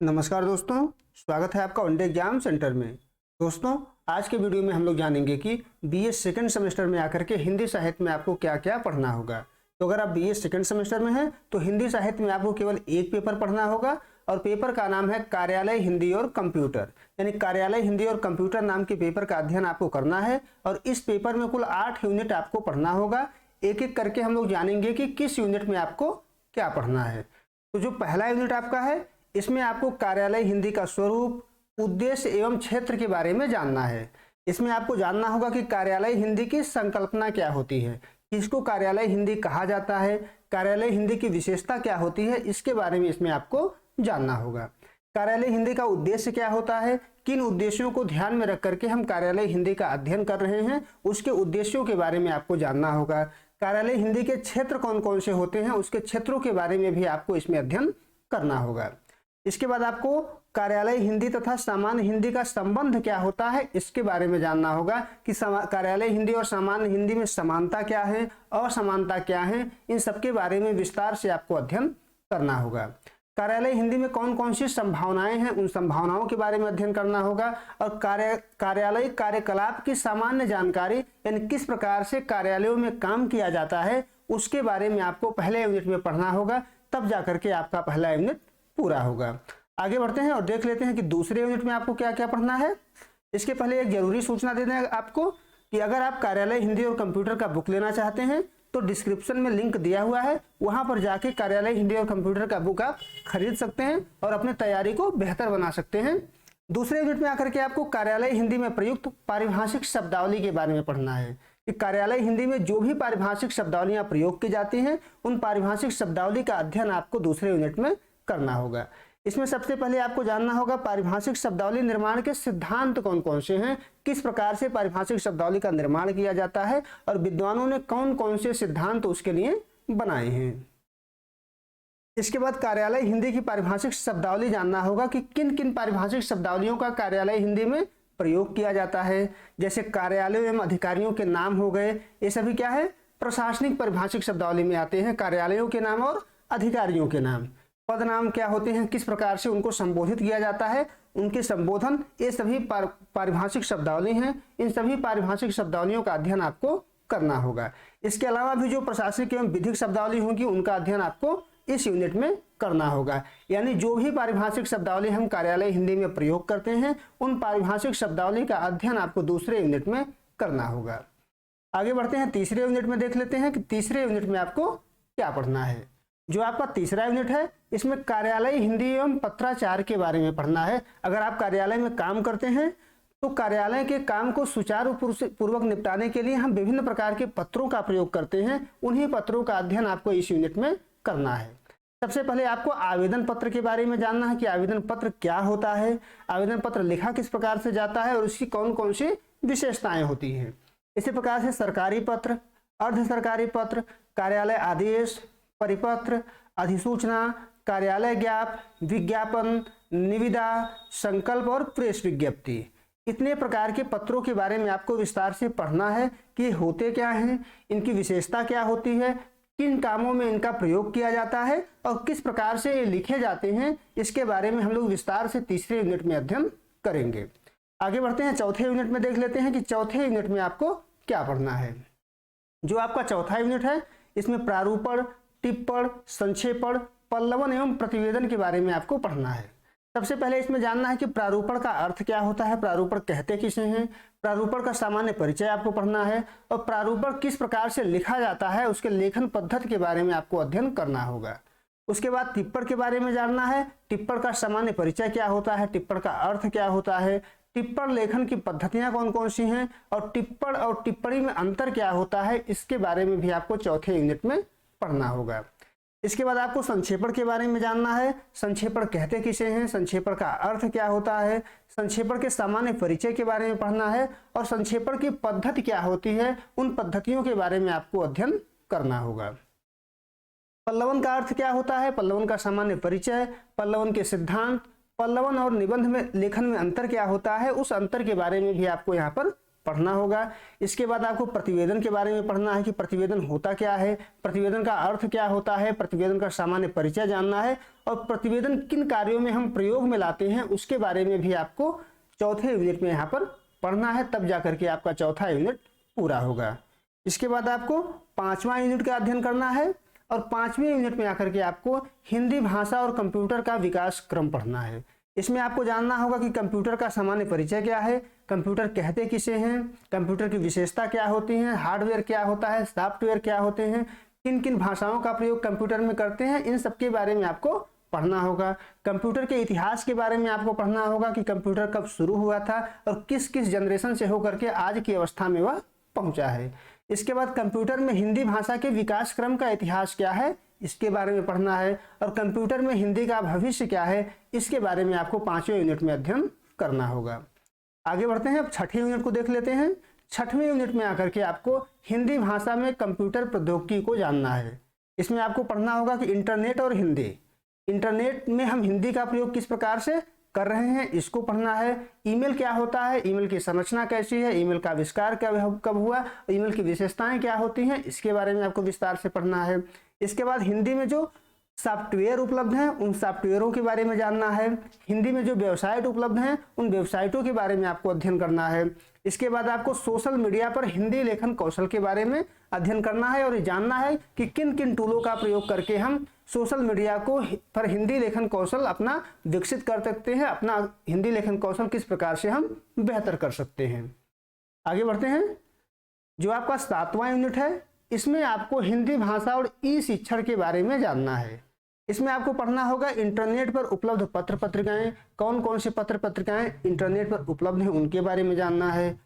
नमस्कार दोस्तों, स्वागत है आपका वनडे एग्जाम सेंटर में। दोस्तों, आज के वीडियो में हम लोग जानेंगे कि बीए सेकंड सेमेस्टर में आकर के हिंदी साहित्य में आपको क्या क्या पढ़ना होगा। तो अगर आप बीए सेकंड सेमेस्टर में हैं तो हिंदी साहित्य में आपको केवल एक पेपर पढ़ना होगा और पेपर का नाम है कार्यालय हिंदी और कंप्यूटर। यानी कार्यालय हिंदी और कंप्यूटर नाम के पेपर का अध्ययन आपको करना है और इस पेपर में कुल 8 यूनिट आपको पढ़ना होगा। एक एक करके हम लोग जानेंगे कि किस यूनिट में आपको क्या पढ़ना है। तो जो पहला यूनिट आपका है, इसमें आपको कार्यालय हिंदी का स्वरूप, उद्देश्य एवं क्षेत्र के बारे में जानना है। इसमें आपको जानना होगा कि कार्यालय हिंदी की संकल्पना क्या होती है, किसको कार्यालय हिंदी कहा जाता है, कार्यालय हिंदी की विशेषता क्या होती है, इसके बारे में इसमें आपको जानना होगा। कार्यालय हिंदी का उद्देश्य क्या होता है, किन उद्देश्यों को ध्यान में रख करके हम कार्यालय हिंदी का अध्ययन कर रहे हैं, उसके उद्देश्यों के बारे में आपको जानना होगा। कार्यालय हिंदी के क्षेत्र कौन कौन से होते हैं, उसके क्षेत्रों के बारे में भी आपको इसमें अध्ययन करना होगा। इसके बाद आपको कार्यालय हिंदी तथा सामान्य हिंदी का संबंध क्या होता है, इसके बारे में जानना होगा कि कार्यालय हिंदी और सामान्य हिंदी में समानता क्या है, असमानता क्या है, इन सबके बारे में विस्तार से आपको अध्ययन करना होगा। कार्यालय हिंदी में कौन कौन सी संभावनाएं हैं, उन संभावनाओं के बारे में अध्ययन करना होगा और कार्यालय कार्यकलाप की सामान्य जानकारी, यानी किस प्रकार से कार्यालयों में काम किया जाता है, उसके बारे में आपको पहले यूनिट में पढ़ना होगा। तब जाकर के आपका पहला यूनिट पूरा होगा। आगे बढ़ते हैं और देख लेते हैं कि दूसरे यूनिट में आपको क्या क्या पढ़ना है। इसके पहले एक जरूरी सूचना दे दें आपको कि अगर आप कार्यालय हिंदी और कंप्यूटर का बुक लेना चाहते हैं तो डिस्क्रिप्शन में लिंक दिया हुआ है, वहां पर जाके कार्यालय हिंदी और कंप्यूटर का बुक आप खरीद सकते हैं और अपने तैयारी को बेहतर बना सकते हैं। दूसरे यूनिट में आकर के आपको कार्यालय हिंदी में प्रयुक्त पारिभाषिक शब्दावली के बारे में पढ़ना है कि कार्यालय हिंदी में जो भी पारिभाषिक शब्दावलियां प्रयोग की जाती हैं, उन पारिभाषिक शब्दावली का अध्ययन आपको दूसरे यूनिट में करना होगा। इसमें सबसे पहले आपको जानना होगा पारिभाषिक शब्दावली निर्माण के सिद्धांत कौन कौन से हैं, किस प्रकार से पारिभाषिक शब्दावली का निर्माण किया जाता है और विद्वानों ने कौन कौन से सिद्धांत उसके लिए बनाए हैं। इसके बाद कार्यालय हिंदी की पारिभाषिक शब्दावली जानना होगा कि किन किन पारिभाषिक शब्दावलियों का कार्यालय हिंदी में प्रयोग किया जाता है। जैसे कार्यालयों एवं अधिकारियों के नाम हो गए, ये सभी क्या है, प्रशासनिक पारिभाषिक शब्दावली में आते हैं। कार्यालयों के नाम और अधिकारियों के नाम, पद नाम क्या होते हैं, किस प्रकार से उनको संबोधित किया जाता है, उनके संबोधन, ये सभी पारिभाषिक शब्दावली हैं। इन सभी पारिभाषिक शब्दावलियों का अध्ययन आपको करना होगा। इसके अलावा भी जो प्रशासनिक एवं विधिक शब्दावली होंगी, उनका अध्ययन आपको इस यूनिट में करना होगा। यानी जो भी पारिभाषिक शब्दावली हम कार्यालय हिंदी में प्रयोग करते हैं, उन पारिभाषिक शब्दावली का अध्ययन आपको दूसरे यूनिट में करना होगा। आगे बढ़ते हैं, तीसरे यूनिट में देख लेते हैं कि तीसरे यूनिट में आपको क्या पढ़ना है। जो आपका तीसरा यूनिट है, इसमें कार्यालय हिंदी एवं पत्राचार के बारे में पढ़ना है। अगर आप कार्यालय में काम करते हैं तो कार्यालय के काम को सुचारू पूर्वक निपटाने के लिए हम विभिन्न प्रकार के पत्रों का प्रयोग करते हैं। उन्हीं पत्रों का अध्ययन आपको इस यूनिट में करना है। सबसे पहले आपको आवेदन पत्र के बारे में जानना है कि आवेदन पत्र क्या होता है, आवेदन पत्र लिखा किस प्रकार से जाता है और उसकी कौन कौन सी विशेषताएं होती हैं। इसी प्रकार से सरकारी पत्र, अर्ध सरकारी पत्र, कार्यालय आदेश, परिपत्र, अधिसूचना, कार्यालय ज्ञाप, विज्ञापन, निविदा, संकल्प और प्रेस विज्ञप्ति, इतने प्रकार के पत्रों के बारे में आपको विस्तार से पढ़ना है कि होते क्या हैं, इनकी विशेषता क्या होती है, किन कामों में इनका प्रयोग किया जाता है और किस प्रकार से ये लिखे जाते हैं। इसके बारे में हम लोग विस्तार से तीसरे यूनिट में अध्ययन करेंगे। आगे बढ़ते हैं, चौथे यूनिट में देख लेते हैं कि चौथे यूनिट में आपको क्या पढ़ना है। जो आपका चौथा यूनिट है, इसमें प्रारूपण, टिप्पण, संक्षेपण, पल्लवन एवं प्रतिवेदन के बारे में आपको पढ़ना है। सबसे पहले इसमें जानना है कि प्रारूपण का अर्थ क्या होता है, प्रारूपण कहते किसे हैं, प्रारूपण का सामान्य परिचय आपको पढ़ना है और प्रारूपण किस प्रकार से लिखा जाता है, उसके लेखन पद्धति के बारे में आपको अध्ययन करना होगा। उसके बाद टिप्पण के बारे में जानना है, टिप्पण का सामान्य परिचय क्या होता है, टिप्पण का अर्थ क्या होता है, टिप्पण लेखन की पद्धतियां कौन कौन सी हैं और टिप्पण और टिप्पणी में अंतर क्या होता है, इसके बारे में भी आपको चौथे यूनिट में पढ़ना होगा। इसके बाद आपको संक्षेपण के बारे में जानना है, संक्षेपण कहते किसे हैं, संक्षेपण का अर्थ क्या होता है, संक्षेपण के सामान्य परिचय के बारे में पढ़ना है और संक्षेपण की पद्धति क्या होती है, उन पद्धतियों के बारे में आपको अध्ययन करना होगा। पल्लवन का अर्थ क्या होता है, पल्लवन का सामान्य परिचय, पल्लवन के सिद्धांत, पल्लवन और निबंध में लेखन में अंतर क्या होता है, उस अंतर के बारे में भी आपको यहाँ पर पढ़ना होगा। इसके बाद आपको प्रतिवेदन के बारे में पढ़ना है कि प्रतिवेदन होता क्या है, प्रतिवेदन का अर्थ क्या होता है, प्रतिवेदन का सामान्य परिचय जानना है और प्रतिवेदन किन कार्यों में हम प्रयोग में लाते हैं उसके बारे में भी आपको चौथे यूनिट में यहाँ पर पढ़ना है, तब जाकर के आपका चौथा यूनिट पूरा होगा। इसके बाद आपको 5वां यूनिट का अध्ययन करना है और 5वें यूनिट में आकर के आपको हिंदी भाषा और कंप्यूटर का विकास क्रम पढ़ना है। इसमें आपको जानना होगा कि कंप्यूटर का सामान्य परिचय क्या है, कंप्यूटर कहते किसे हैं, कंप्यूटर की विशेषता क्या होती है, हार्डवेयर क्या होता है, सॉफ्टवेयर क्या होते हैं, किन किन भाषाओं का प्रयोग कंप्यूटर में करते हैं, इन सब के बारे में आपको पढ़ना होगा। कंप्यूटर के इतिहास के बारे में आपको पढ़ना होगा कि कंप्यूटर कब शुरू हुआ था और किस किस जनरेशन से होकर के आज की अवस्था में वह पहुंचा है। इसके बाद कंप्यूटर में हिंदी भाषा के विकास क्रम का इतिहास क्या है, इसके बारे में पढ़ना है और कंप्यूटर में हिंदी का भविष्य क्या है, इसके बारे में आपको 5वें यूनिट में अध्ययन करना होगा। आगे बढ़ते हैं, अब 6ठे यूनिट को देख लेते हैं। 6ठवें यूनिट में आकर के आपको हिंदी भाषा में कंप्यूटर प्रौद्योगिकी को जानना है। इसमें आपको पढ़ना होगा कि इंटरनेट और हिंदी, इंटरनेट में हम हिंदी का प्रयोग किस प्रकार से कर रहे हैं, इसको पढ़ना है। ईमेल क्या होता है, ईमेल की संरचना कैसी है, ईमेल का आविष्कार कब हुआ, ईमेल की विशेषताएं क्या होती हैं, इसके बारे में आपको विस्तार से पढ़ना है। इसके बाद हिंदी में जो सॉफ्टवेयर उपलब्ध हैं उन सॉफ्टवेयरों के बारे में जानना है। हिंदी में जो वेबसाइट उपलब्ध हैं उन वेबसाइटों के बारे में आपको अध्ययन करना है। इसके बाद आपको सोशल मीडिया पर हिंदी लेखन कौशल के बारे में अध्ययन करना है और ये जानना है कि किन किन टूलों का प्रयोग करके हम सोशल मीडिया को पर हिंदी लेखन कौशल अपना विकसित कर सकते हैं, अपना हिंदी लेखन कौशल किस प्रकार से हम बेहतर कर सकते हैं। आगे बढ़ते हैं, जो आपका 7वां यूनिट है इसमें आपको हिंदी भाषा और ई शिक्षण के बारे में जानना है। इसमें आपको पढ़ना होगा इंटरनेट पर उपलब्ध पत्र पत्रिकाएं, कौन कौन से पत्र पत्रिकाएं इंटरनेट पर उपलब्ध हैं उनके बारे में जानना है।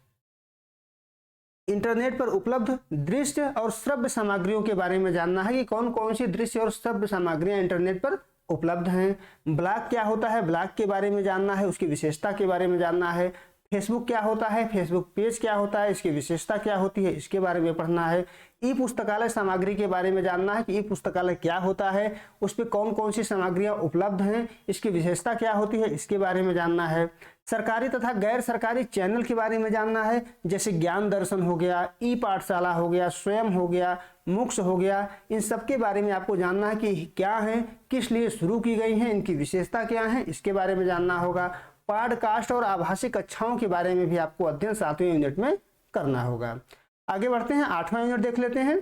इंटरनेट पर उपलब्ध दृश्य और श्रव्य सामग्रियों के बारे में जानना है कि कौन कौन सी दृश्य और श्रव्य सामग्रियां इंटरनेट पर उपलब्ध हैं। ब्लॉग क्या होता है, ब्लॉग के बारे में जानना है, उसकी विशेषता के बारे में जानना है। फेसबुक क्या होता है, फेसबुक पेज क्या होता है, इसकी विशेषता क्या होती है, इसके बारे में पढ़ना है। ई पुस्तकालय सामग्री के बारे में जानना है कि ई पुस्तकालय क्या होता है, उस पर कौन कौन सी सामग्रियां उपलब्ध हैं, इसकी विशेषता क्या होती है, इसके बारे में जानना है। सरकारी तथा गैर सरकारी चैनल के बारे में जानना है, जैसे ज्ञान दर्शन हो गया, ई पाठशाला हो गया, स्वयं हो गया, मुक्स हो गया, इन सब के बारे में आपको जानना है कि क्या है, किस लिए शुरू की गई हैं, इनकी विशेषता क्या है, इसके बारे में जानना होगा। पॉडकास्ट और आभासी कक्षाओं के बारे में भी आपको अध्ययन 7वें यूनिट में करना होगा। आगे बढ़ते हैं, 8वां यूनिट देख लेते हैं।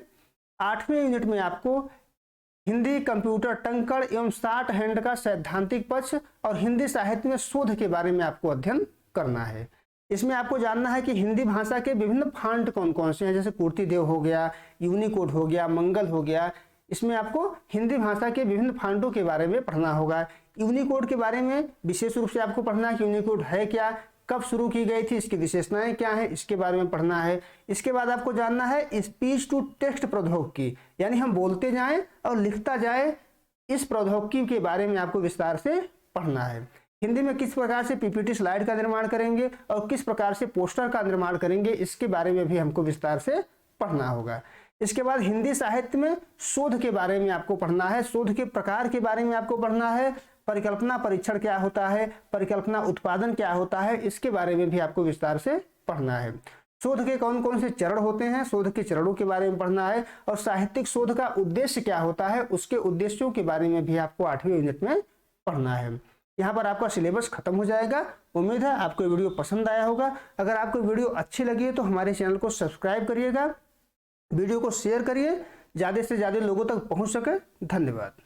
8वें यूनिट में आपको हिंदी कंप्यूटर टंकण एवं शॉर्ट हैंड का सैद्धांतिक पक्ष और हिंदी साहित्य में शोध के बारे में आपको अध्ययन करना है। इसमें आपको जानना है कि हिंदी भाषा के विभिन्न फॉन्ट कौन कौन से हैं, जैसे कीर्तिदेव हो गया, यूनिकोड हो गया, मंगल हो गया। इसमें आपको हिंदी भाषा के विभिन्न फॉन्टों के बारे में पढ़ना होगा। यूनिकोड के बारे में विशेष रूप से आपको पढ़ना है कि यूनिकोड है क्या, कब शुरू की गई थी, इसकी विशेषताएं क्या हैं, इसके बारे में पढ़ना है। इसके बाद आपको जानना है स्पीच टू टेक्स्ट प्रौद्योगिकी, यानी हम बोलते जाएं और लिखता जाए, इस प्रौद्योगिकी के बारे में आपको विस्तार से पढ़ना है। हिंदी में किस प्रकार से पीपीटी स्लाइड का निर्माण करेंगे और किस प्रकार से पोस्टर का निर्माण करेंगे, इसके बारे में भी हमको विस्तार से पढ़ना होगा। इसके बाद हिंदी साहित्य में शोध के बारे में आपको पढ़ना है, शोध के प्रकार के बारे में आपको पढ़ना है। परिकल्पना परीक्षण क्या होता है, परिकल्पना उत्पादन क्या होता है, इसके बारे में भी आपको विस्तार से पढ़ना है। शोध के कौन कौन से चरण होते हैं, शोध के चरणों के बारे में पढ़ना है और साहित्यिक शोध का उद्देश्य क्या होता है, उसके उद्देश्यों के बारे में भी आपको 8वें यूनिट में पढ़ना है। यहाँ पर आपका सिलेबस खत्म हो जाएगा। उम्मीद है आपको वीडियो पसंद आया होगा। अगर आपको वीडियो अच्छी लगी है तो हमारे चैनल को सब्सक्राइब करिएगा, वीडियो को शेयर करिए, ज़्यादा से ज़्यादा लोगों तक पहुँच सके। धन्यवाद।